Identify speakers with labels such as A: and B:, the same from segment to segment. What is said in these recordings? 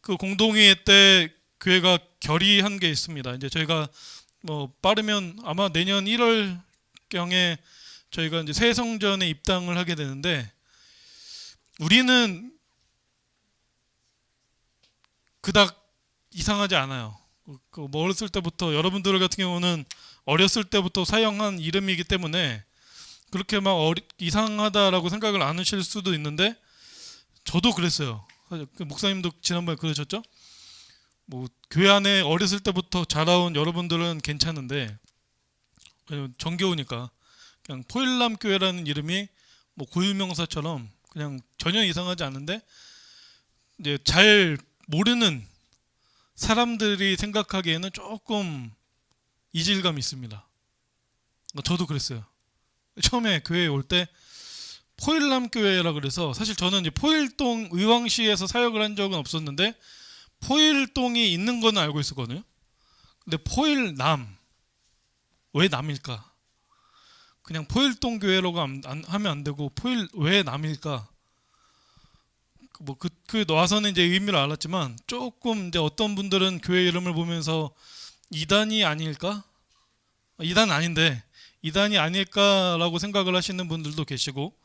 A: 그 공동회의 때 교회가 결의한 게 있습니다. 이제 저희가 뭐 빠르면 아마 내년 1월경에 저희가 이제 새 성전에 입당을 하게 되는데, 우리는 그닥 이상하지 않아요. 뭐 어렸을 때부터, 여러분들 같은 경우는 어렸을 때부터 사용한 이름이기 때문에 그렇게 막 이상하다라고 생각을 안 하실 수도 있는데, 저도 그랬어요. 그 목사님도 지난번에 그러셨죠? 뭐 교회 안에 어렸을 때부터 자라온 여러분들은 괜찮은데, 왜냐면 정겨우니까 그냥 포일남 교회라는 이름이 뭐 고유명사처럼 그냥 전혀 이상하지 않은데, 이제 잘 모르는 사람들이 생각하기에는 조금 이질감이 있습니다. 저도 그랬어요. 처음에 교회에 올 때 포일남 교회라 그래서, 사실 저는 이제 포일동 의왕시에서 사역을 한 적은 없었는데 포일동이 있는 건 알고 있었거든요. 근데 포일남, 왜 남일까? 그냥 포일동 교회라고 하면 안 되고 포일 왜 남일까? 그 와서는 이제 의미를 알았지만, 조금 이제 어떤 분들은 교회 이름을 보면서 이단이 아닐까? 이단 아닌데 이단이 아닐까라고 생각을 하시는 분들도 계시고,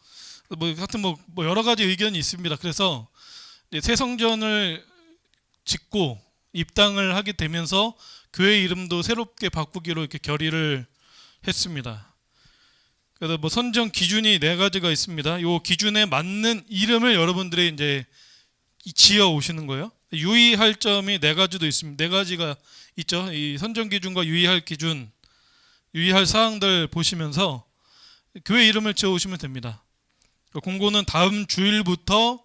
A: 뭐 하여튼 뭐 여러 가지 의견이 있습니다. 그래서 새 성전을 짓고 입당을 하게 되면서 교회 이름도 새롭게 바꾸기로 이렇게 결의를 했습니다. 그래서 뭐 선정 기준이 4가지가 있습니다. 이 기준에 맞는 이름을 여러분들이 이제 지어 오시는 거예요. 유의할 점이 4가지도 있습니다. 4가지가 있죠. 이 선정 기준과 유의할 기준, 유의할 사항들 보시면서 교회 이름을 지어 오시면 됩니다. 공고는 다음 주일부터,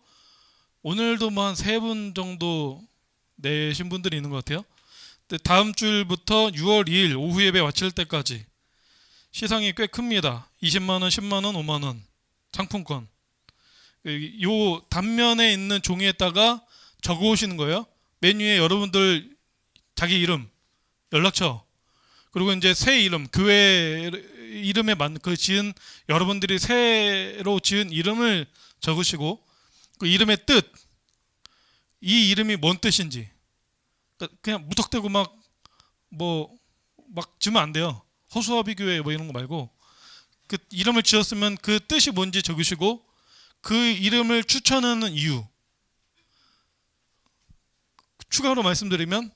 A: 오늘도 뭐 한 3분 정도 내신 분들이 있는 것 같아요. 다음 주일부터 6월 2일 오후 예배 마칠 때까지 시상이 꽤 큽니다. 20만원, 10만원, 5만원 상품권. 요 단면에 있는 종이에다가 적어 오시는 거예요. 맨 위에 여러분들 자기 이름, 연락처, 그리고 이제 새 이름, 교회 이름에 맞는 그 지은, 여러분들이 새로 지은 이름을 적으시고, 그 이름의 뜻, 이 이름이 뭔 뜻인지, 그냥 무턱대고 막 지으면 안 돼요. 허수아비 교회 뭐 이런 거 말고, 그 이름을 지었으면 그 뜻이 뭔지 적으시고, 그 이름을 추천하는 이유. 추가로 말씀드리면,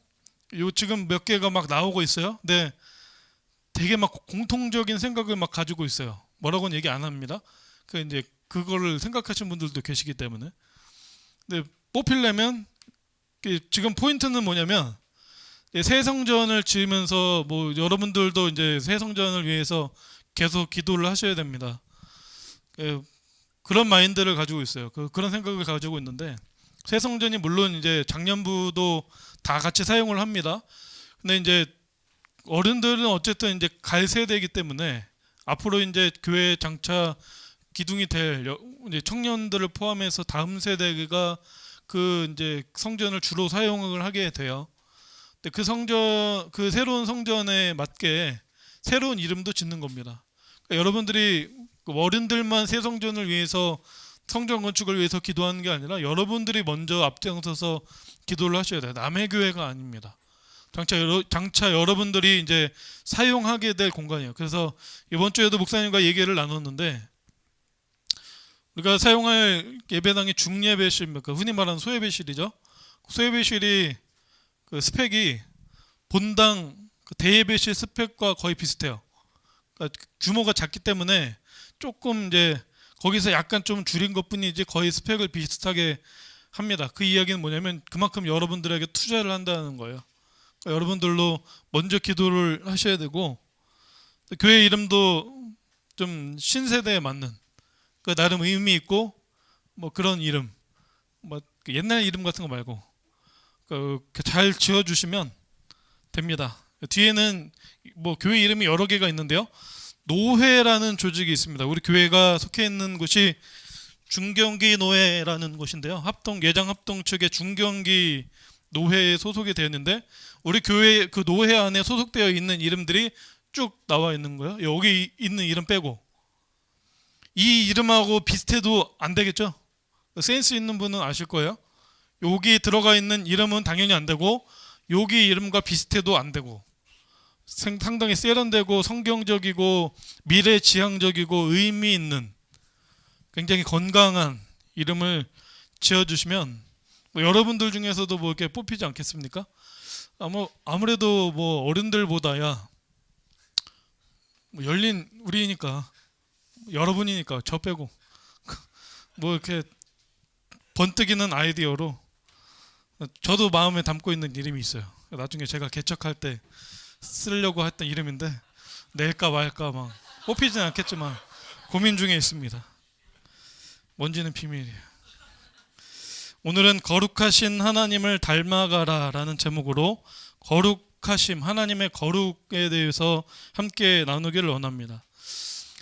A: 요 지금 몇 개가 막 나오고 있어요. 근데 되게 막 공통적인 생각을 막 가지고 있어요. 뭐라고는 얘기 안 합니다. 그 이제 그거를 생각하시는 분들도 계시기 때문에. 근데 뽑히려면, 지금 포인트는 뭐냐면, 새 성전을 지으면서 뭐 여러분들도 이제 새 성전을 위해서 계속 기도를 하셔야 됩니다. 그런 마인드를 가지고 있어요. 그런 생각을 가지고 있는데, 새 성전이 물론 이제 작년부도 다 같이 사용을 합니다. 근데 이제 어른들은 어쨌든 이제 갈 세대이기 때문에, 앞으로 이제 교회 장차 기둥이 될 이제 청년들을 포함해서 다음 세대가 그 이제 성전을 주로 사용을 하게 돼요. 근데 그 새로운 성전에 맞게 새로운 이름도 짓는 겁니다. 그러니까 여러분들이 어른들만 새 성전을 위해서, 성전 건축을 위해서 기도하는 게 아니라 여러분들이 먼저 앞장서서 기도를 하셔야 돼요. 남의 교회가 아닙니다. 장차 여러분들이 이제 사용하게 될 공간이에요. 그래서 이번 주에도 목사님과 얘기를 나눴는데, 우리가 사용할 예배당이 중예배실, 흔히 말하는 소예배실이죠. 소예배실이 그 스펙이 본당 대예배실 스펙과 거의 비슷해요. 그러니까 규모가 작기 때문에 조금 이제 거기서 약간 좀 줄인 것뿐이지 거의 스펙을 비슷하게 합니다. 그 이야기는 뭐냐면, 그만큼 여러분들에게 투자를 한다는 거예요. 그러니까 여러분들로 먼저 기도를 하셔야 되고, 교회 이름도 좀 신세대에 맞는, 나름 의미 있고 뭐 그런 이름, 뭐 옛날 이름 같은 거 말고 잘 지어주시면 됩니다. 뒤에는 뭐 교회 이름이 여러 개가 있는데요. 노회라는 조직이 있습니다. 우리 교회가 속해 있는 곳이 중경기 노회라는 곳인데요. 예장 합동 측의 중경기 노회에 소속이 되어 있는데, 우리 교회 그 노회 안에 소속되어 있는 이름들이 쭉 나와 있는 거예요. 여기 있는 이름 빼고. 이 이름하고 비슷해도 안 되겠죠? 센스 있는 분은 아실 거예요. 여기 들어가 있는 이름은 당연히 안 되고 여기 이름과 비슷해도 안 되고 상당히 세련되고 성경적이고 미래지향적이고 의미 있는 굉장히 건강한 이름을 지어주시면 뭐 여러분들 중에서도 뭐 이렇게 뽑히지 않겠습니까? 아무래도 뭐 어른들보다야 뭐 열린 우리니까 여러분이니까 저 빼고 뭐 이렇게 번뜩이는 아이디어로 저도 마음에 담고 있는 이름이 있어요. 나중에 제가 개척할 때 쓰려고 했던 이름인데 낼까 말까 막 뽑히진 않겠지만 고민 중에 있습니다. 뭔지는 비밀이에요. 오늘은 거룩하신 하나님을 닮아가라 라는 제목으로 거룩하심, 하나님의 거룩에 대해서 함께 나누기를 원합니다.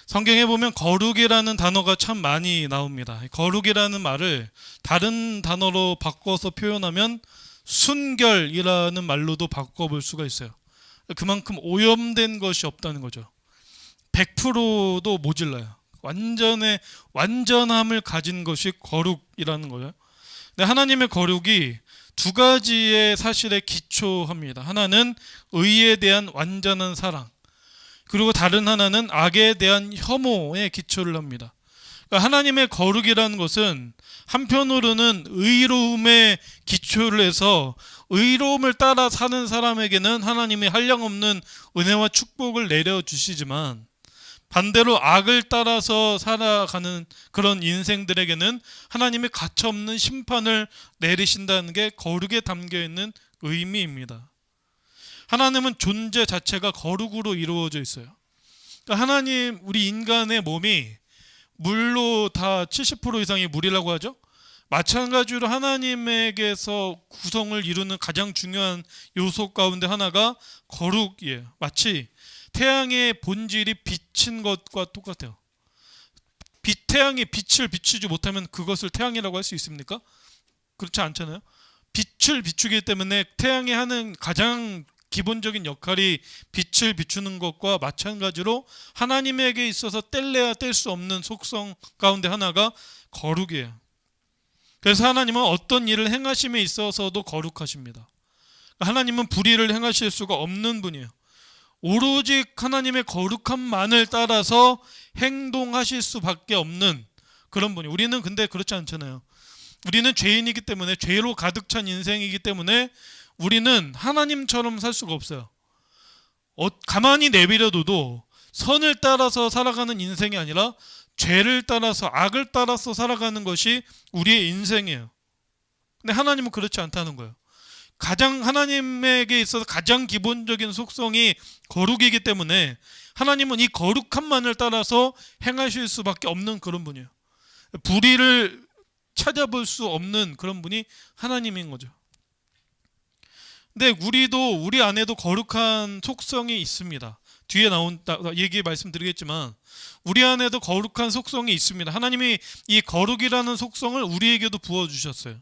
A: 성경에 보면 거룩이라는 단어가 참 많이 나옵니다. 거룩이라는 말을 다른 단어로 바꿔서 표현하면 순결이라는 말로도 바꿔볼 수가 있어요. 그만큼 오염된 것이 없다는 거죠. 100%도 모질라요. 완전함을 가진 것이 거룩이라는 거예요. 근데 하나님의 거룩이 두 가지의 사실에 기초합니다. 하나는 의에 대한 완전한 사랑, 그리고 다른 하나는 악에 대한 혐오에 기초를 합니다. 그러니까 하나님의 거룩이라는 것은 한편으로는 의로움에 기초를 해서 의로움을 따라 사는 사람에게는 하나님이 한량없는 은혜와 축복을 내려주시지만 반대로 악을 따라서 살아가는 그런 인생들에게는 하나님이 가차없는 심판을 내리신다는 게 거룩에 담겨있는 의미입니다. 하나님은 존재 자체가 거룩으로 이루어져 있어요. 그러니까 하나님, 우리 인간의 몸이 물로 다 70% 이상이 물이라고 하죠. 마찬가지로 하나님에게서 구성을 이루는 가장 중요한 요소 가운데 하나가 거룩이에요. 마치 태양의 본질이 빛인 것과 똑같아요. 태양이 빛을 비추지 못하면 그것을 태양이라고 할 수 있습니까? 그렇지 않잖아요. 빛을 비추기 때문에 태양이 하는 가장 기본적인 역할이 빛을 비추는 것과 마찬가지로 하나님에게 있어서 뗄래야 뗄 수 없는 속성 가운데 하나가 거룩이에요. 그래서 하나님은 어떤 일을 행하심에 있어서도 거룩하십니다. 하나님은 불의를 행하실 수가 없는 분이에요. 오로지 하나님의 거룩함만을 따라서 행동하실 수밖에 없는 그런 분이에요. 우리는 근데 그렇지 않잖아요. 우리는 죄인이기 때문에, 죄로 가득 찬 인생이기 때문에 우리는 하나님처럼 살 수가 없어요. 가만히 내버려둬도 선을 따라서 살아가는 인생이 아니라 죄를 따라서, 악을 따라서 살아가는 것이 우리의 인생이에요. 근데 하나님은 그렇지 않다는 거예요. 하나님에게 있어서 가장 기본적인 속성이 거룩이기 때문에 하나님은 이 거룩함만을 따라서 행하실 수밖에 없는 그런 분이에요. 불의를 찾아볼 수 없는 그런 분이 하나님인 거죠. 근데 우리 안에도 거룩한 속성이 있습니다. 뒤에 얘기 말씀드리겠지만 우리 안에도 거룩한 속성이 있습니다. 하나님이 이 거룩이라는 속성을 우리에게도 부어주셨어요.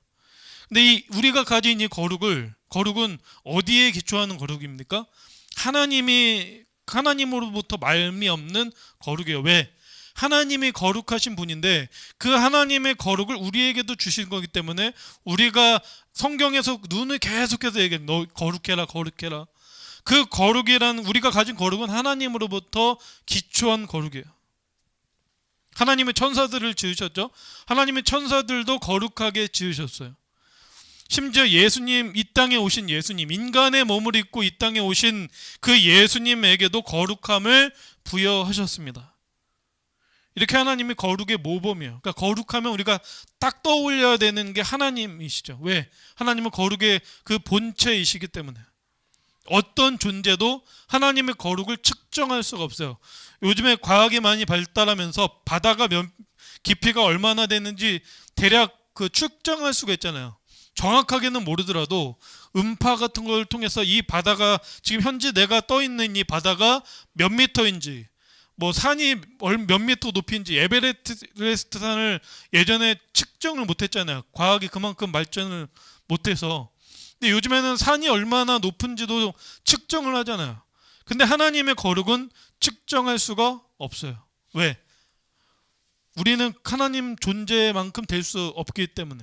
A: 근데 우리가 가진 이 거룩은 어디에 기초하는 거룩입니까? 하나님으로부터 말미 없는 거룩이에요. 왜? 하나님이 거룩하신 분인데 그 하나님의 거룩을 우리에게도 주신 거기 때문에 우리가 성경에서 눈을 계속해서 얘기해요. 너 거룩해라, 거룩해라. 그 거룩이란, 우리가 가진 거룩은 하나님으로부터 기초한 거룩이에요. 하나님의 천사들을 지으셨죠. 하나님의 천사들도 거룩하게 지으셨어요. 심지어 예수님, 이 땅에 오신 예수님, 인간의 몸을 입고 이 땅에 오신 그 예수님에게도 거룩함을 부여하셨습니다. 이렇게 하나님이 거룩의 모범이에요. 그러니까 거룩하면 우리가 딱 떠올려야 되는 게 하나님이시죠. 왜? 하나님은 거룩의 그 본체이시기 때문에. 어떤 존재도 하나님의 거룩을 측정할 수가 없어요. 요즘에 과학이 많이 발달하면서 바다가 깊이가 얼마나 되는지 대략 측정할 수가 있잖아요. 정확하게는 모르더라도 음파 같은 걸 통해서 이 바다가 지금 현재 내가 떠 있는 이 바다가 몇 미터인지, 뭐 산이 몇 미터 높이인지, 에베레스트 산을 예전에 측정을 못했잖아요. 과학이 그만큼 발전을 못해서. 근데 요즘에는 산이 얼마나 높은지도 측정을 하잖아요. 근데 하나님의 거룩은 측정할 수가 없어요. 왜? 우리는 하나님 존재만큼 될 수 없기 때문에.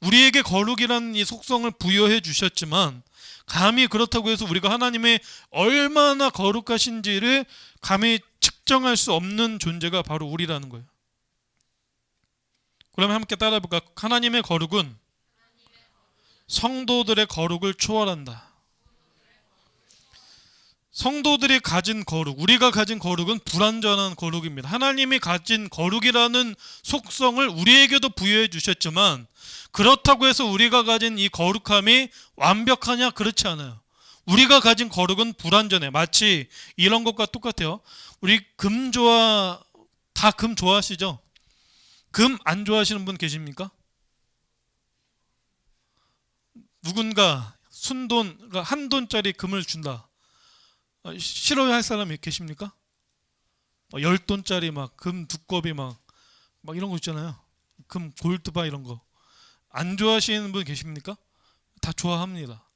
A: 우리에게 거룩이라는 이 속성을 부여해 주셨지만 감히 그렇다고 해서 우리가 하나님의 얼마나 거룩하신지를 감히 측정할 수 없는 존재가 바로 우리라는 거예요. 그러면 함께 따라해 볼까요? 하나님의 거룩은 성도들의 거룩을 초월한다. 성도들이 가진 거룩, 우리가 가진 거룩은 불완전한 거룩입니다. 하나님이 가진 거룩이라는 속성을 우리에게도 부여해 주셨지만 그렇다고 해서 우리가 가진 이 거룩함이 완벽하냐? 그렇지 않아요. 우리가 가진 거룩은 불완전해. 마치 이런 것과 똑같아요. 우리 다 금 좋아하시죠? 금 안 좋아하시는 분 계십니까? 누군가 순돈, 그러니까 한 돈짜리 금을 준다. 싫어할 사람이 계십니까? 10돈짜리 막 금 두꺼비 막 이런 거 있잖아요. 금 골드바 이런 거. 안 좋아하시는 분 계십니까? 다 좋아합니다.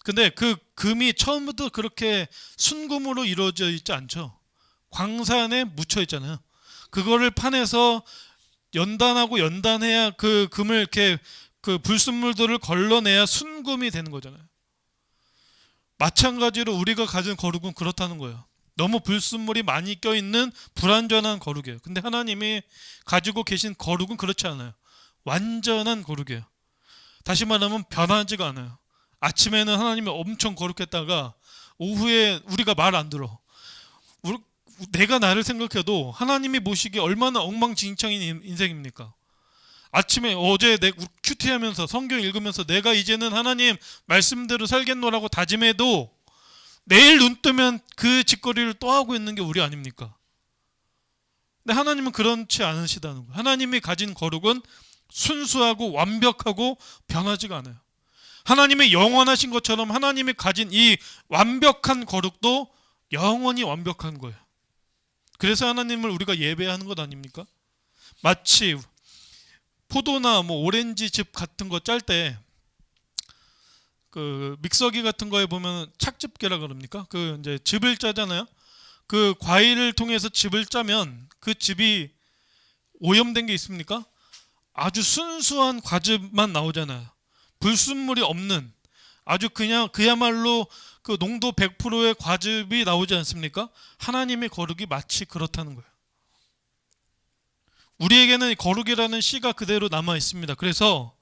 A: 근데 그 금이 처음부터 그렇게 순금으로 이루어져 있지 않죠. 광산에 묻혀 있잖아요. 그거를 파내서 연단하고 연단해야 그 금을 이렇게 그 불순물들을 걸러내야 순금이 되는 거잖아요. 마찬가지로 우리가 가진 거룩은 그렇다는 거예요. 너무 불순물이 많이 껴있는 불완전한 거룩이에요. 근데 하나님이 가지고 계신 거룩은 그렇지 않아요. 완전한 거룩이에요. 다시 말하면 변하지가 않아요. 아침에는 하나님이 엄청 거룩했다가 오후에 우리가 말 안 들어. 내가 나를 생각해도 하나님이 보시기에 얼마나 엉망진창인 인생입니까? 아침에 어제 큐티하면서 성경 읽으면서 내가 이제는 하나님 말씀대로 살겠노라고 다짐해도 내일 눈 뜨면 그 짓거리를 또 하고 있는 게 우리 아닙니까? 근데 하나님은 그렇지 않으시다는 거예요. 하나님이 가진 거룩은 순수하고 완벽하고 변하지가 않아요. 하나님의 영원하신 것처럼 하나님이 가진 이 완벽한 거룩도 영원히 완벽한 거예요. 그래서 하나님을 우리가 예배하는 것 아닙니까? 마치 포도나 오렌지즙 같은 거 짤 때 그 믹서기 같은 거에 보면 착즙기라 그럽니까? 그 이제 즙을 짜잖아요. 그 과일을 통해서 즙을 짜면 그 즙이 오염된 게 있습니까? 아주 순수한 과즙만 나오잖아요. 불순물이 없는 아주 그냥 그야말로 그 농도 100%의 과즙이 나오지 않습니까? 하나님의 거룩이 마치 그렇다는 거예요. 우리에게는 거룩이라는 씨가 그대로 남아 있습니다. 그래서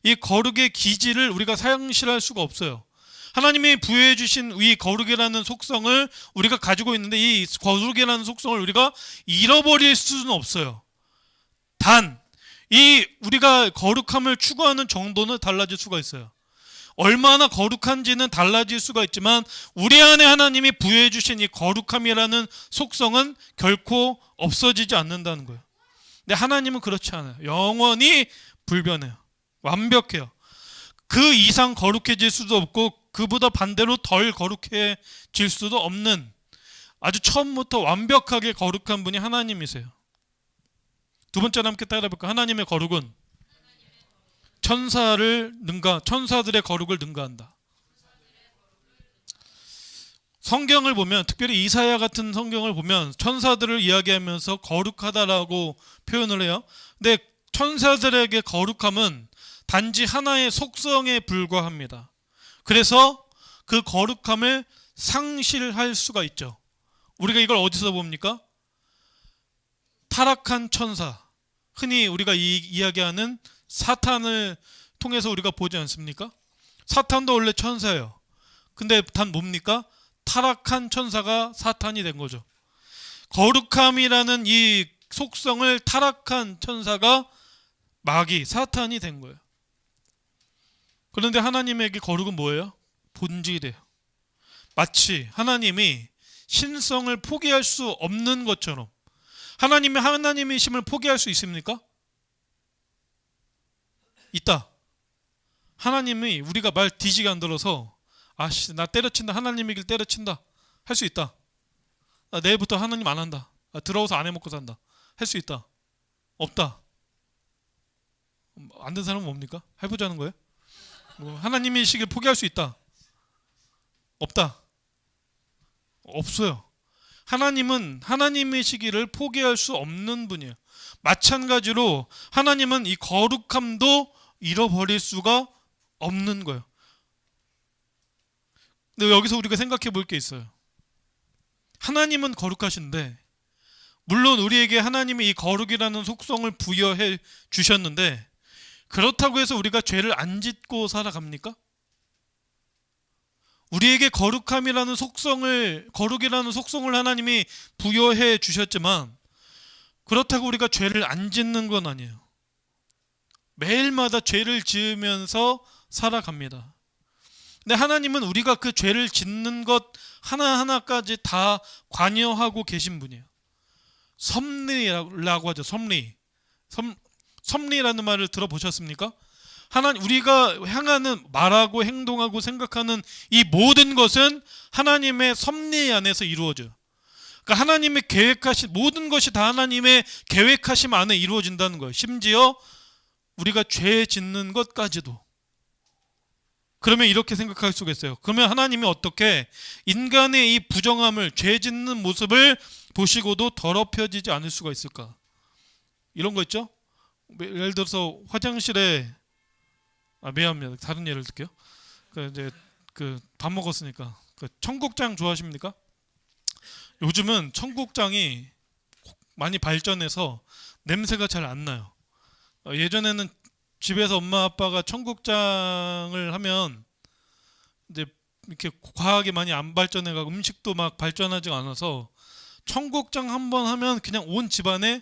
A: 이 거룩의 기질을 우리가 상실할 수가 없어요. 하나님이 부여해 주신 이 거룩이라는 속성을 우리가 가지고 있는데 이 거룩이라는 속성을 우리가 잃어버릴 수는 없어요. 단 이 우리가 거룩함을 추구하는 정도는 달라질 수가 있어요. 얼마나 거룩한지는 달라질 수가 있지만 우리 안에 하나님이 부여해 주신 이 거룩함이라는 속성은 결코 없어지지 않는다는 거예요. 근데 하나님은 그렇지 않아요. 영원히 불변해요. 완벽해요. 그 이상 거룩해질 수도 없고 그보다 반대로 덜 거룩해질 수도 없는 아주 처음부터 완벽하게 거룩한 분이 하나님이세요. 두 번째로 함께 따라해볼까요? 하나님의 거룩은 천사들의 거룩을 능가한다. 성경을 보면 특별히 이사야 같은 성경을 보면 천사들을 이야기하면서 거룩하다라고 표현을 해요. 근데 천사들에게 거룩함은 단지 하나의 속성에 불과합니다. 그래서 그 거룩함을 상실할 수가 있죠. 우리가 이걸 어디서 봅니까? 타락한 천사, 흔히 우리가 이야기하는 사탄을 통해서 우리가 보지 않습니까? 사탄도 원래 천사예요. 근데 단 뭡니까? 타락한 천사가 사탄이 된 거죠. 거룩함이라는 이 속성을 타락한 천사가 마귀, 사탄이 된 거예요. 그런데 하나님에게 거룩은 뭐예요? 본질이에요. 마치 하나님이 신성을 포기할 수 없는 것처럼 하나님이 하나님이심을 포기할 수 있습니까? 있다. 하나님이 우리가 말 뒤지게 안 들어서 나 때려친다. 하나님이길 때려친다. 할 수 있다. 내일부터 하나님 안 한다. 들어와서 안 해먹고 산다. 할 수 있다. 없다. 안 된 사람은 뭡니까? 해보자는 거예요? 하나님이시길 포기할 수 있다. 없다. 없어요. 하나님은 하나님의 시기를 포기할 수 없는 분이에요. 마찬가지로 하나님은 이 거룩함도 잃어버릴 수가 없는 거예요. 근데 여기서 우리가 생각해 볼 게 있어요. 하나님은 거룩하신데, 물론 우리에게 하나님이 이 거룩이라는 속성을 부여해 주셨는데, 그렇다고 해서 우리가 죄를 안 짓고 살아갑니까? 우리에게 거룩이라는 속성을 하나님이 부여해 주셨지만, 그렇다고 우리가 죄를 안 짓는 건 아니에요. 매일마다 죄를 지으면서 살아갑니다. 근데 하나님은 우리가 그 죄를 짓는 것 하나하나까지 다 관여하고 계신 분이에요. 섭리라고 하죠. 섭리라는 말을 들어보셨습니까? 우리가 향하는, 말하고 행동하고 생각하는 이 모든 것은 하나님의 섭리 안에서 이루어져요. 그러니까 하나님의 계획하신 모든 것이 다 하나님의 계획하심 안에 이루어진다는 거예요. 심지어 우리가 죄 짓는 것까지도. 그러면 이렇게 생각할 수가 있어요. 그러면 하나님이 어떻게 인간의 이 부정함을, 죄 짓는 모습을 보시고도 더럽혀지지 않을 수가 있을까? 이런 거 있죠? 예를 들어서 화장실에, 미안합니다. 다른 예를 들게요. 이제 밥 먹었으니까 청국장 좋아하십니까? 요즘은 청국장이 많이 발전해서 냄새가 잘 안 나요. 예전에는 집에서 엄마 아빠가 청국장을 하면 이제 이렇게 과하게 많이 안 발전해가고 음식도 막 발전하지 않아서 청국장 한번 하면 그냥 온 집안에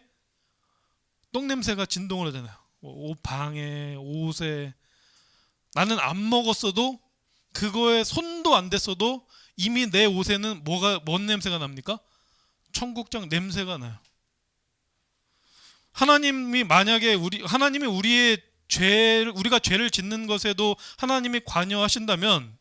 A: 똥 냄새가 진동을 하잖아요. 옷 방에, 옷에. 나는 안 먹었어도, 그거에 손도 안 댔어도 이미 내 옷에는 뭔 냄새가 납니까? 청국장 냄새가 나요. 하나님이 만약에 우리가 죄를 짓는 것에도 하나님이 관여하신다면,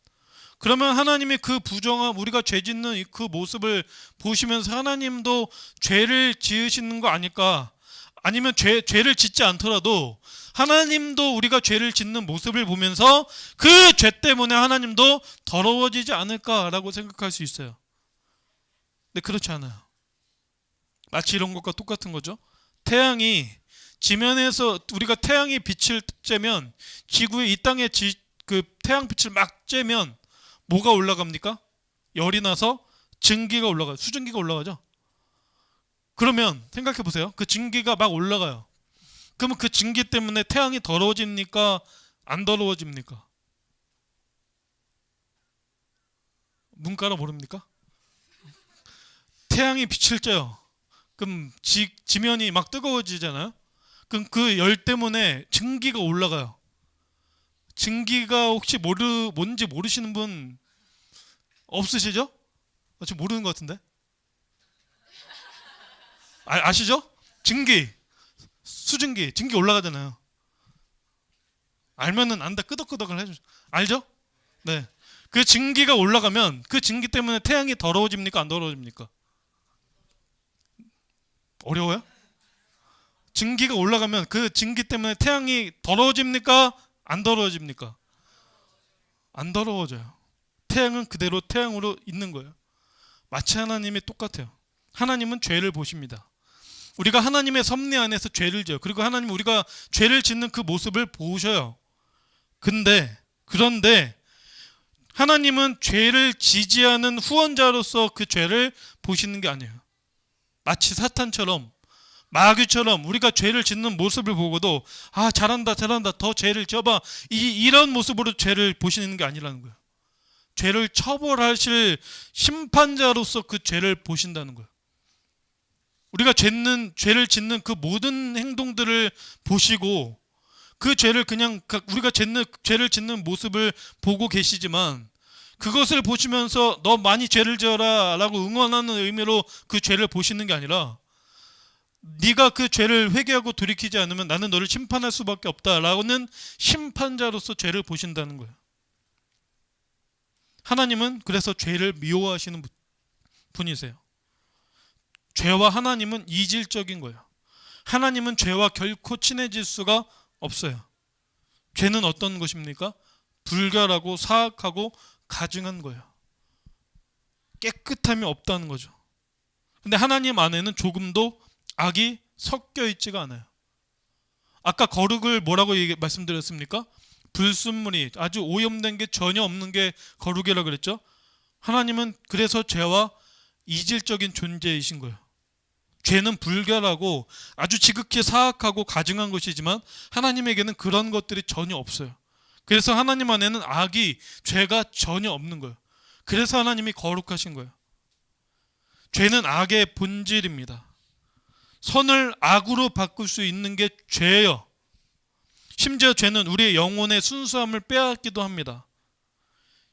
A: 그러면 하나님이 그 부정함, 우리가 죄 짓는 그 모습을 보시면서 하나님도 죄를 지으시는 거 아닐까? 아니면 죄를 짓지 않더라도 하나님도 우리가 죄를 짓는 모습을 보면서 그 죄 때문에 하나님도 더러워지지 않을까라고 생각할 수 있어요. 근데 그렇지 않아요. 마치 이런 것과 똑같은 거죠. 태양이 지면에서, 우리가 태양이 빛을 쬐면, 지구의 이 땅에 그 태양빛을 막 쬐면 뭐가 올라갑니까? 열이 나서 증기가 올라가요. 수증기가 올라가죠. 그러면 생각해 보세요. 그 증기가 막 올라가요. 그러면 그 증기 때문에 태양이 더러워집니까? 안 더러워집니까? 문과라 모릅니까? 태양이 빛을 쬐요. 그럼 지면이 막 뜨거워지잖아요. 그럼 그 열 때문에 증기가 올라가요. 증기가 혹시 뭔지 모르시는 분 없으시죠? 지금 모르는 것 같은데? 아시죠? 수증기, 증기 올라가잖아요. 알면은 안다, 끄덕끄덕을 해주죠. 알죠? 네. 그 증기가 올라가면 그 증기 때문에 태양이 더러워집니까? 안 더러워집니까? 어려워요? 증기가 올라가면 그 증기 때문에 태양이 더러워집니까? 안 더러워집니까? 안 더러워져요. 태양은 그대로 태양으로 있는 거예요. 마치 하나님이 똑같아요. 하나님은 죄를 보십니다. 우리가 하나님의 섭리 안에서 죄를 져요. 그리고 하나님은 우리가 죄를 짓는 그 모습을 보셔요. 그런데 하나님은 죄를 지지 않은 후원자로서 그 죄를 보시는 게 아니에요. 마치 사탄처럼, 마귀처럼 우리가 죄를 짓는 모습을 보고도 잘한다 더 죄를 져봐, 이런 모습으로 죄를 보시는 게 아니라는 거예요. 죄를 처벌하실 심판자로서 그 죄를 보신다는 거예요. 우리가 죄를 짓는 그 모든 행동들을 보시고 그 죄를 그냥 우리가 죄를 짓는 모습을 보고 계시지만, 그것을 보시면서 너 많이 죄를 지어라 라고 응원하는 의미로 그 죄를 보시는 게 아니라, 네가 그 죄를 회개하고 돌이키지 않으면 나는 너를 심판할 수밖에 없다라고는 심판자로서 죄를 보신다는 거예요. 하나님은 그래서 죄를 미워하시는 분이세요. 죄와 하나님은 이질적인 거예요. 하나님은 죄와 결코 친해질 수가 없어요. 죄는 어떤 것입니까? 불결하고 사악하고 가증한 거예요. 깨끗함이 없다는 거죠. 근데 하나님 안에는 조금도 악이 섞여 있지가 않아요. 아까 거룩을 뭐라고 말씀드렸습니까? 불순물이 아주 오염된 게 전혀 없는 게 거룩이라고 그랬죠. 하나님은 그래서 죄와 이질적인 존재이신 거예요. 죄는 불결하고 아주 지극히 사악하고 가증한 것이지만 하나님에게는 그런 것들이 전혀 없어요. 그래서 하나님 안에는 악이, 죄가 전혀 없는 거예요. 그래서 하나님이 거룩하신 거예요. 죄는 악의 본질입니다. 선을 악으로 바꿀 수 있는 게 죄예요. 심지어 죄는 우리의 영혼의 순수함을 빼앗기도 합니다.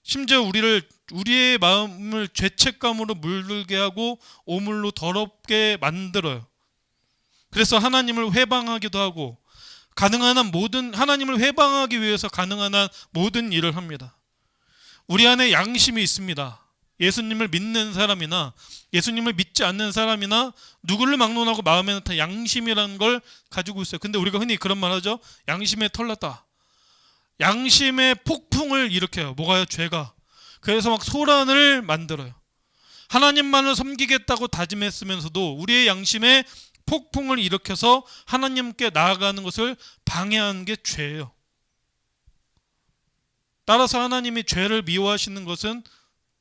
A: 심지어 우리의 마음을 죄책감으로 물들게 하고 오물로 더럽게 만들어요. 그래서 하나님을 회방하기도 하고 가능한 한 하나님을 회방하기 위해서 가능한 한 모든 일을 합니다. 우리 안에 양심이 있습니다. 예수님을 믿는 사람이나 예수님을 믿지 않는 사람이나 누구를 막론하고 마음에는 다 양심이라는 걸 가지고 있어요. 근데 우리가 흔히 그런 말 하죠. 양심에 털났다. 양심의 폭풍을 일으켜요. 뭐가요? 죄가. 그래서 막 소란을 만들어요. 하나님만을 섬기겠다고 다짐했으면서도 우리의 양심에 폭풍을 일으켜서 하나님께 나아가는 것을 방해하는 게 죄예요. 따라서 하나님이 죄를 미워하시는 것은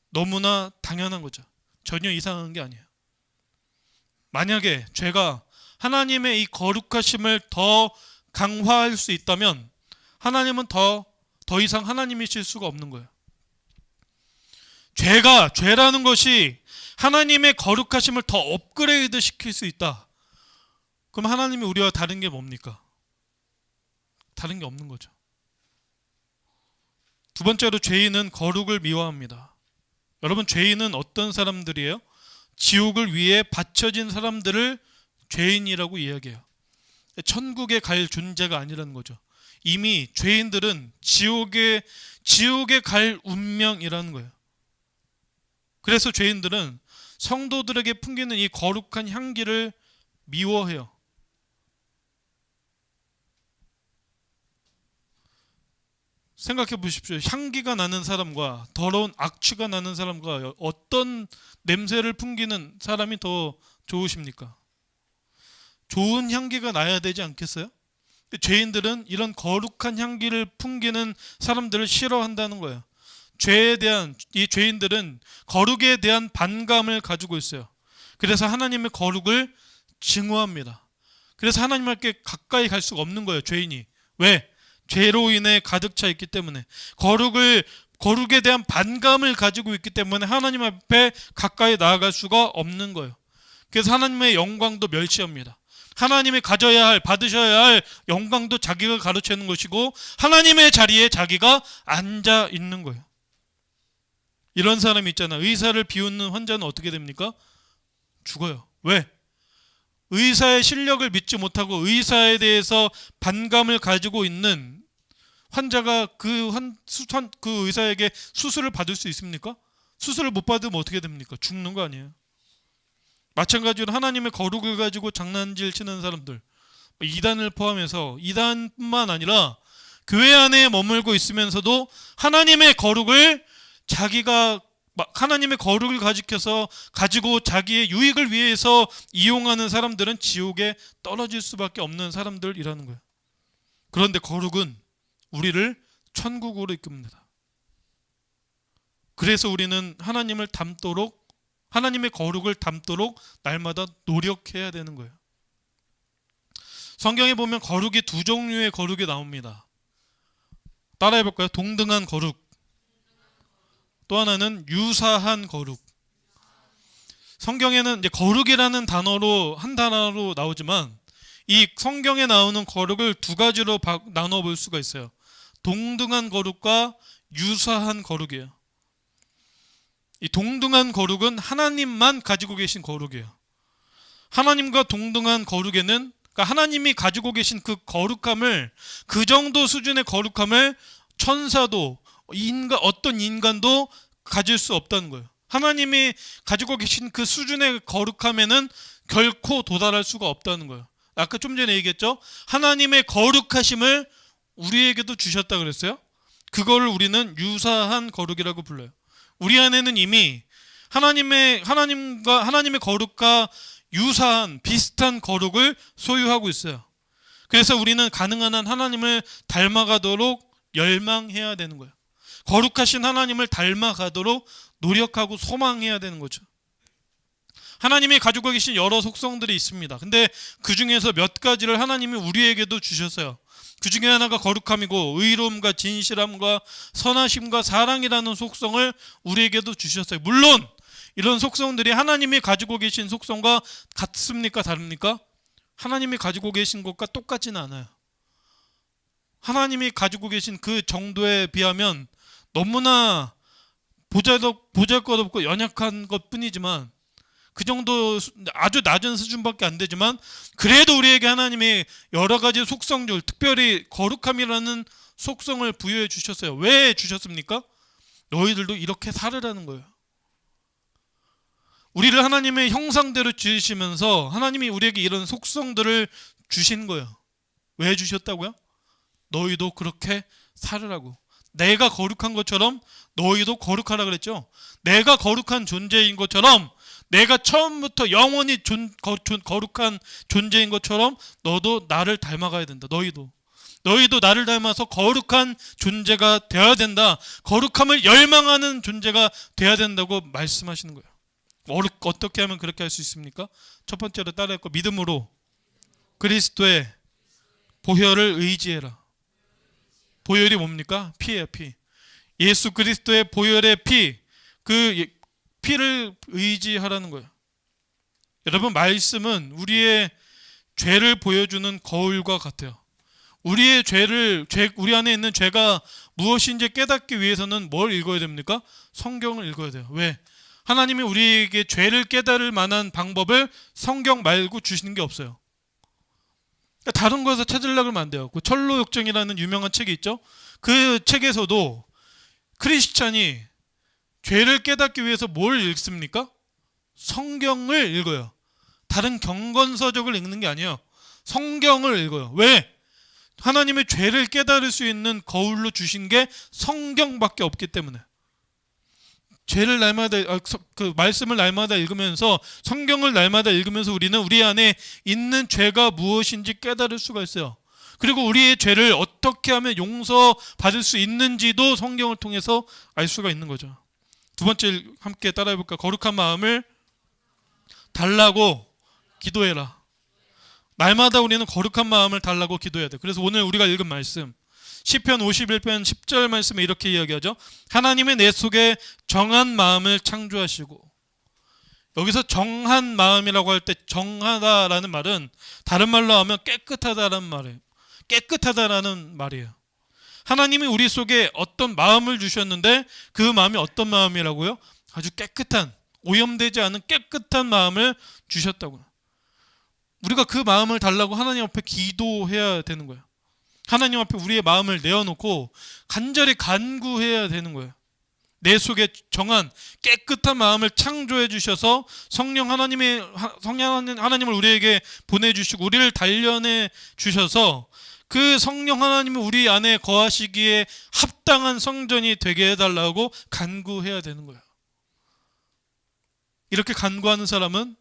A: 너무나 당연한 거죠. 전혀 이상한 게 아니에요. 만약에 죄가 하나님의 이 거룩하심을 더 강화할 수 있다면 하나님은 더 이상 하나님이실 수가 없는 거예요. 죄라는 것이 하나님의 거룩하심을 더 업그레이드 시킬 수 있다. 그럼 하나님이 우리와 다른 게 뭡니까? 다른 게 없는 거죠. 두 번째로 죄인은 거룩을 미워합니다. 여러분, 죄인은 어떤 사람들이에요? 지옥을 위해 바쳐진 사람들을 죄인이라고 이야기해요. 천국에 갈 존재가 아니라는 거죠. 이미 죄인들은 지옥에 갈 운명이라는 거예요. 그래서 죄인들은 성도들에게 풍기는 이 거룩한 향기를 미워해요. 생각해 보십시오. 향기가 나는 사람과 더러운 악취가 나는 사람과 어떤 냄새를 풍기는 사람이 더 좋으십니까? 좋은 향기가 나야 되지 않겠어요? 죄인들은 이런 거룩한 향기를 풍기는 사람들을 싫어한다는 거예요. 이 죄인들은 거룩에 대한 반감을 가지고 있어요. 그래서 하나님의 거룩을 증오합니다. 그래서 하나님께 가까이 갈 수가 없는 거예요, 죄인이. 왜? 죄로 인해 가득 차 있기 때문에, 거룩에 대한 반감을 가지고 있기 때문에 하나님 앞에 가까이 나아갈 수가 없는 거예요. 그래서 하나님의 영광도 멸시합니다. 하나님이 받으셔야 할 영광도 자기가 가로채는 것이고 하나님의 자리에 자기가 앉아 있는 거예요. 이런 사람이 있잖아요. 의사를 비웃는 환자는 어떻게 됩니까? 죽어요. 왜? 의사의 실력을 믿지 못하고 의사에 대해서 반감을 가지고 있는 환자가 그 의사에게 수술을 받을 수 있습니까? 수술을 못 받으면 어떻게 됩니까? 죽는 거 아니에요? 마찬가지로 하나님의 거룩을 가지고 장난질 치는 사람들, 이단을 포함해서, 이단뿐만 아니라 교회 안에 머물고 있으면서도 하나님의 거룩을 가지고 자기의 유익을 위해서 이용하는 사람들은 지옥에 떨어질 수밖에 없는 사람들이라는 거예요. 그런데 거룩은 우리를 천국으로 이끕니다. 그래서 우리는 하나님의 거룩을 담도록 날마다 노력해야 되는 거예요. 성경에 보면 거룩이 두 종류의 거룩이 나옵니다. 따라해 볼까요? 동등한 거룩. 또 하나는 유사한 거룩. 성경에는 이제 거룩이라는 한 단어로 나오지만 이 성경에 나오는 거룩을 두 가지로 나눠 볼 수가 있어요. 동등한 거룩과 유사한 거룩이에요. 이 동등한 거룩은 하나님만 가지고 계신 거룩이에요. 하나님과 동등한 거룩에는, 그러니까 하나님이 가지고 계신 그 거룩함을, 그 정도 수준의 거룩함을 천사도 어떤 인간도 가질 수 없다는 거예요. 하나님이 가지고 계신 그 수준의 거룩함에는 결코 도달할 수가 없다는 거예요. 아까 좀 전에 얘기했죠. 하나님의 거룩하심을 우리에게도 주셨다 그랬어요. 그거를 우리는 유사한 거룩이라고 불러요. 우리 안에는 이미 하나님의 거룩과 유사한 비슷한 거룩을 소유하고 있어요. 그래서 우리는 가능한 한 하나님을 닮아가도록 열망해야 되는 거예요. 거룩하신 하나님을 닮아가도록 노력하고 소망해야 되는 거죠. 하나님이 가지고 계신 여러 속성들이 있습니다. 근데 그 중에서 몇 가지를 하나님이 우리에게도 주셨어요. 그 중에 하나가 거룩함이고, 의로움과 진실함과 선하심과 사랑이라는 속성을 우리에게도 주셨어요. 물론 이런 속성들이 하나님이 가지고 계신 속성과 같습니까? 다릅니까? 하나님이 가지고 계신 것과 똑같지는 않아요. 하나님이 가지고 계신 그 정도에 비하면 너무나 보잘것없고 연약한 것 뿐이지만, 그 정도 아주 낮은 수준밖에 안 되지만, 그래도 우리에게 하나님이 여러 가지 속성들, 특별히 거룩함이라는 속성을 부여해 주셨어요. 왜 주셨습니까? 너희들도 이렇게 살으라는 거예요. 우리를 하나님의 형상대로 지으시면서 하나님이 우리에게 이런 속성들을 주신 거예요. 왜 주셨다고요? 너희도 그렇게 살으라고. 내가 거룩한 것처럼 너희도 거룩하라 그랬죠. 내가 거룩한 존재인 것처럼, 내가 처음부터 영원히 거룩한 존재인 것처럼 너도 나를 닮아가야 된다. 너희도 나를 닮아서 거룩한 존재가 되어야 된다. 거룩함을 열망하는 존재가 되어야 된다고 말씀하시는 거예요. 어떻게 하면 그렇게 할 수 있습니까? 첫 번째로 따라했고, 믿음으로 그리스도의 보혈을 의지해라. 보혈이 뭡니까? 피예요, 피. 예수 그리스도의 보혈의 피, 그 피를 의지하라는 거예요. 여러분, 말씀은 우리의 죄를 보여주는 거울과 같아요. 우리의 우리 안에 있는 죄가 무엇인지 깨닫기 위해서는 뭘 읽어야 됩니까? 성경을 읽어야 돼요. 왜? 하나님이 우리에게 죄를 깨달을 만한 방법을 성경 말고 주시는 게 없어요. 다른 거에서 찾으려고 하면 안 돼요. 그 철로역정이라는 유명한 책이 있죠. 그 책에서도 크리스찬이 죄를 깨닫기 위해서 뭘 읽습니까? 성경을 읽어요. 다른 경건서적을 읽는 게 아니에요. 성경을 읽어요. 왜? 하나님의 죄를 깨달을 수 있는 거울로 주신 게 성경밖에 없기 때문에. 죄를 날마다 그 말씀을 날마다 읽으면서, 성경을 날마다 읽으면서 우리는 우리 안에 있는 죄가 무엇인지 깨달을 수가 있어요. 그리고 우리의 죄를 어떻게 하면 용서받을 수 있는지도 성경을 통해서 알 수가 있는 거죠. 두 번째 함께 따라해 볼까요? 거룩한 마음을 달라고 기도해라. 날마다 우리는 거룩한 마음을 달라고 기도해야 돼요. 그래서 오늘 우리가 읽은 말씀, 시편 51편 10절 말씀에 이렇게 이야기하죠. 하나님의 내 속에 정한 마음을 창조하시고. 여기서 정한 마음이라고 할 때, 정하다라는 말은 다른 말로 하면 깨끗하다라는 말이에요. 깨끗하다라는 말이에요. 하나님이 우리 속에 어떤 마음을 주셨는데, 그 마음이 어떤 마음이라고요? 아주 깨끗한, 오염되지 않은 깨끗한 마음을 주셨다고요. 우리가 그 마음을 달라고 하나님 앞에 기도해야 되는 거예요. 하나님 앞에 우리의 마음을 내어놓고 간절히 간구해야 되는 거예요. 내 속에 정한 깨끗한 마음을 창조해 주셔서 성령 하나님을 우리에게 보내주시고 우리를 단련해 주셔서 그 성령 하나님이 우리 안에 거하시기에 합당한 성전이 되게 해달라고 간구해야 되는 거예요. 이렇게 간구하는 사람은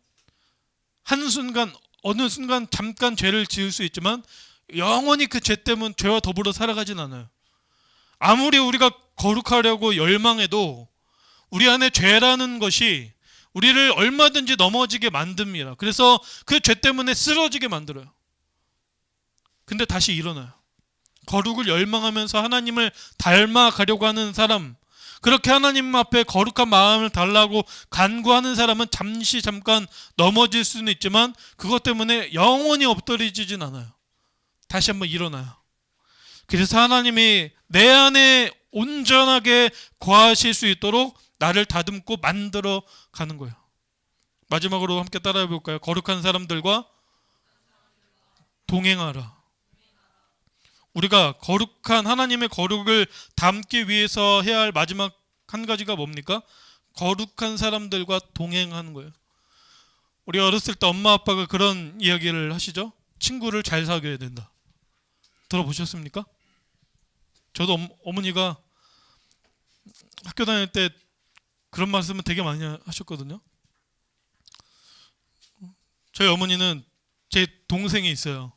A: 한순간, 어느 순간 잠깐 죄를 지을 수 있지만 영원히 그 죄 때문에 죄와 더불어 살아가진 않아요. 아무리 우리가 거룩하려고 열망해도 우리 안에 죄라는 것이 우리를 얼마든지 넘어지게 만듭니다. 그래서 그 죄 때문에 쓰러지게 만들어요. 근데 다시 일어나요. 거룩을 열망하면서 하나님을 닮아가려고 하는 사람, 그렇게 하나님 앞에 거룩한 마음을 달라고 간구하는 사람은 잠깐 넘어질 수는 있지만 그것 때문에 영원히 엎드려지진 않아요. 다시 한번 일어나요. 그래서 하나님이 내 안에 온전하게 거하실 수 있도록 나를 다듬고 만들어 가는 거예요. 마지막으로 함께 따라해 볼까요? 거룩한 사람들과 동행하라. 우리가 거룩한 하나님의 거룩을 담기 위해서 해야 할 마지막 한 가지가 뭡니까? 거룩한 사람들과 동행하는 거예요. 우리 어렸을 때 엄마 아빠가 그런 이야기를 하시죠. 친구를 잘 사귀어야 된다. 들어보셨습니까? 저도 어머니가 학교 다닐 때 그런 말씀을 되게 많이 하셨거든요. 저희 어머니는 제 동생이 있어요.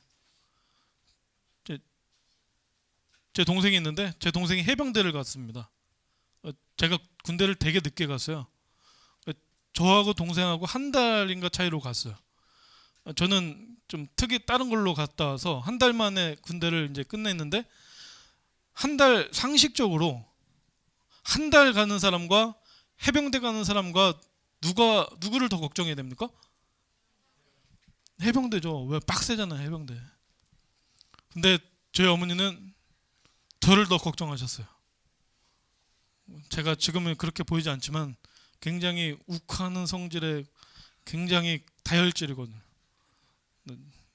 A: 제 동생이 있는데 제 동생이 해병대를 갔습니다. 제가 군대를 되게 늦게 갔어요. 저하고 동생하고 한 달인가 차이로 갔어요. 저는 좀 다른 걸로 갔다 와서 한 달 만에 군대를 이제 끝냈는데, 한 달 상식적으로 한 달 가는 사람과 해병대 가는 사람과 누구를 더 걱정해야 됩니까? 해병대죠. 왜? 빡세잖아요, 해병대. 근데 저희 어머니는 저를 더 걱정하셨어요. 제가 지금은 그렇게 보이지 않지만 굉장히 욱하는 성질의 굉장히 다혈질이거든요.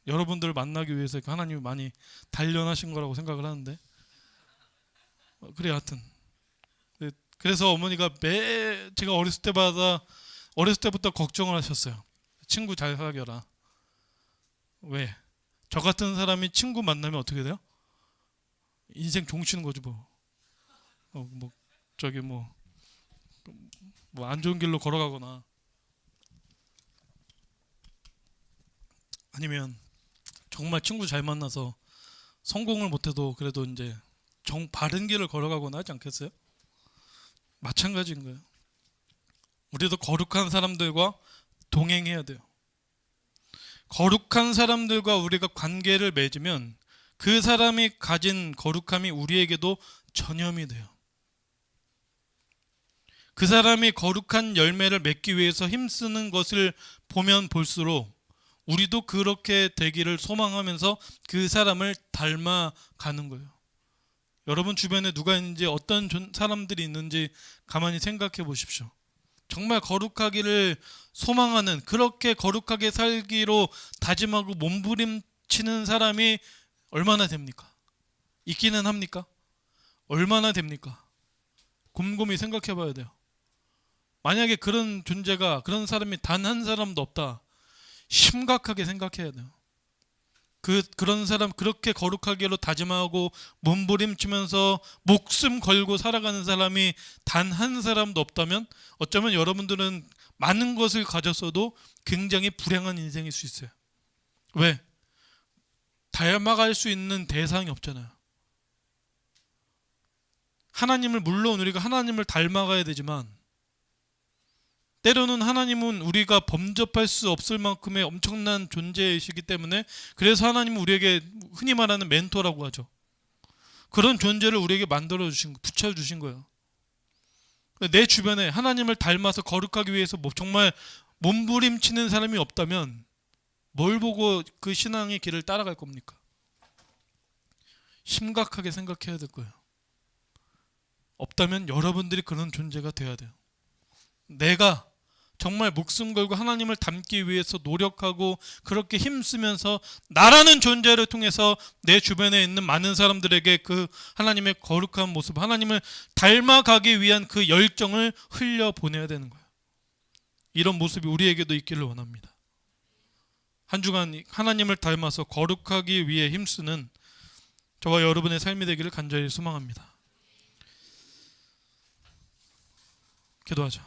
A: 여러분들을 만나기 위해서 하나님이 많이 단련하신 거라고 생각을 하는데, 그래 하여튼 그래서 어머니가 제가 어렸을 때부터 걱정을 하셨어요. 친구 잘 사귀어라. 왜? 저 같은 사람이 친구 만나면 어떻게 돼요? 인생 종치는 거지 뭐. 안 좋은 길로 걸어가거나 아니면 정말 친구 잘 만나서 성공을 못해도 그래도 이제 바른 길을 걸어가거나 하지 않겠어요? 마찬가지인 거예요. 우리도 거룩한 사람들과 동행해야 돼요. 거룩한 사람들과 우리가 관계를 맺으면 그 사람이 가진 거룩함이 우리에게도 전염이 돼요. 그 사람이 거룩한 열매를 맺기 위해서 힘쓰는 것을 보면 볼수록 우리도 그렇게 되기를 소망하면서 그 사람을 닮아가는 거예요. 여러분 주변에 누가 있는지, 어떤 사람들이 있는지 가만히 생각해 보십시오. 정말 거룩하기를 소망하는, 그렇게 거룩하게 살기로 다짐하고 몸부림치는 사람이 얼마나 됩니까? 있기는 합니까? 얼마나 됩니까? 곰곰이 생각해 봐야 돼요. 만약에 그런 존재가, 그런 사람이 단 한 사람도 없다, 심각하게 생각해야 돼요. 그런 사람, 그렇게 거룩하기로 다짐하고 몸부림치면서 목숨 걸고 살아가는 사람이 단 한 사람도 없다면 어쩌면 여러분들은 많은 것을 가졌어도 굉장히 불행한 인생일 수 있어요. 왜? 닮아갈 수 있는 대상이 없잖아요. 물론 우리가 하나님을 닮아가야 되지만 때로는 하나님은 우리가 범접할 수 없을 만큼의 엄청난 존재이시기 때문에, 그래서 하나님은 우리에게 흔히 말하는 멘토라고 하죠. 그런 존재를 우리에게 붙여주신 거예요. 내 주변에 하나님을 닮아서 거룩하기 위해서 정말 몸부림치는 사람이 없다면 뭘 보고 그 신앙의 길을 따라갈 겁니까? 심각하게 생각해야 될 거예요. 없다면 여러분들이 그런 존재가 돼야 돼요. 내가 정말 목숨 걸고 하나님을 닮기 위해서 노력하고 그렇게 힘쓰면서 나라는 존재를 통해서 내 주변에 있는 많은 사람들에게 그 하나님의 거룩한 모습, 하나님을 닮아가기 위한 그 열정을 흘려보내야 되는 거예요. 이런 모습이 우리에게도 있기를 원합니다. 한 주간 하나님을 닮아서 거룩하기 위해 힘쓰는 저와 여러분의 삶이 되기를 간절히 소망합니다. 기도하죠.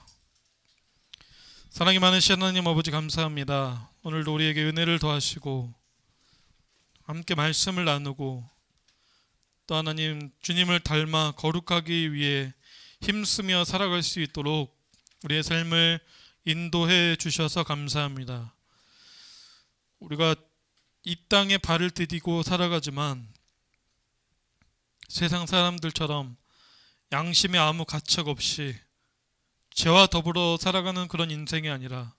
A: 사랑이 많으신 하나님 아버지, 감사합니다. 오늘도 우리에게 은혜를 더하시고 함께 말씀을 나누고 또 하나님 주님을 닮아 거룩하기 위해 힘쓰며 살아갈 수 있도록 우리의 삶을 인도해 주셔서 감사합니다. 우리가 이 땅에 발을 디디고 살아가지만 세상 사람들처럼 양심에 아무 가책 없이 죄와 더불어 살아가는 그런 인생이 아니라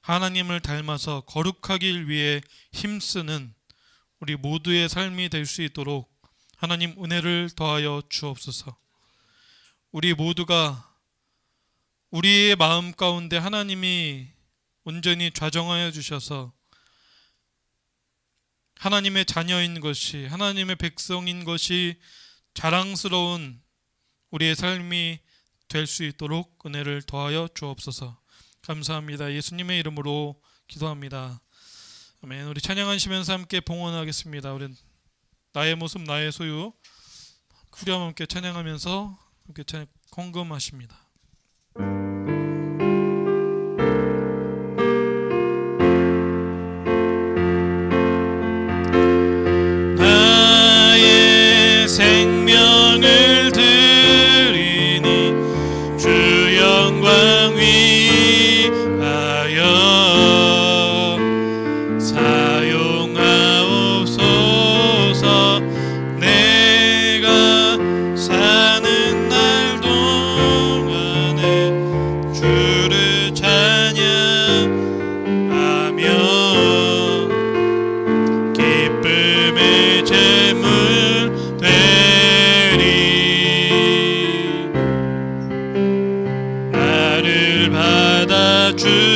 A: 하나님을 닮아서 거룩하길 위해 힘쓰는 우리 모두의 삶이 될 수 있도록 하나님 은혜를 더하여 주옵소서. 우리 모두가 우리의 마음 가운데 하나님이 온전히 좌정하여 주셔서 하나님의 자녀인 것이, 하나님의 백성인 것이 자랑스러운 우리의 삶이 될 수 있도록 은혜를 더하여 주옵소서. 감사합니다. 예수님의 이름으로 기도합니다. 아멘. 우리 찬양하시면서 함께 봉헌하겠습니다. 우리 나의 모습 나의 소유 후렴 함께 찬양하면서 함께 헌금하십니다. 나의 생 예배를 받아 주소서.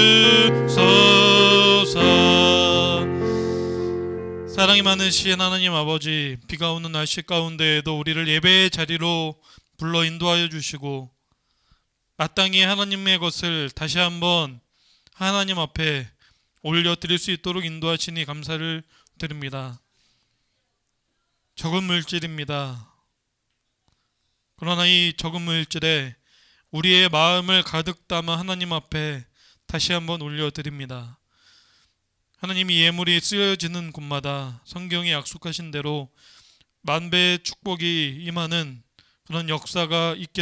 A: 사랑이 많으신 하나님 아버지, 비가 오는 날씨 가운데에도 우리를 예배의 자리로 불러 인도하여 주시고 마땅히 하나님의 것을 다시 한번 하나님 앞에 올려드릴 수 있도록 인도하시니 감사를 드립니다. 적은 물질입니다. 그러나 이 적은 물질에 우리의 마음을 가득 담아 하나님 앞에 다시 한번 올려드립니다. 하나님이 예물이 쓰여지는 곳마다 성경이 약속하신 대로 만배의 축복이 임하는 그런 역사가 있기를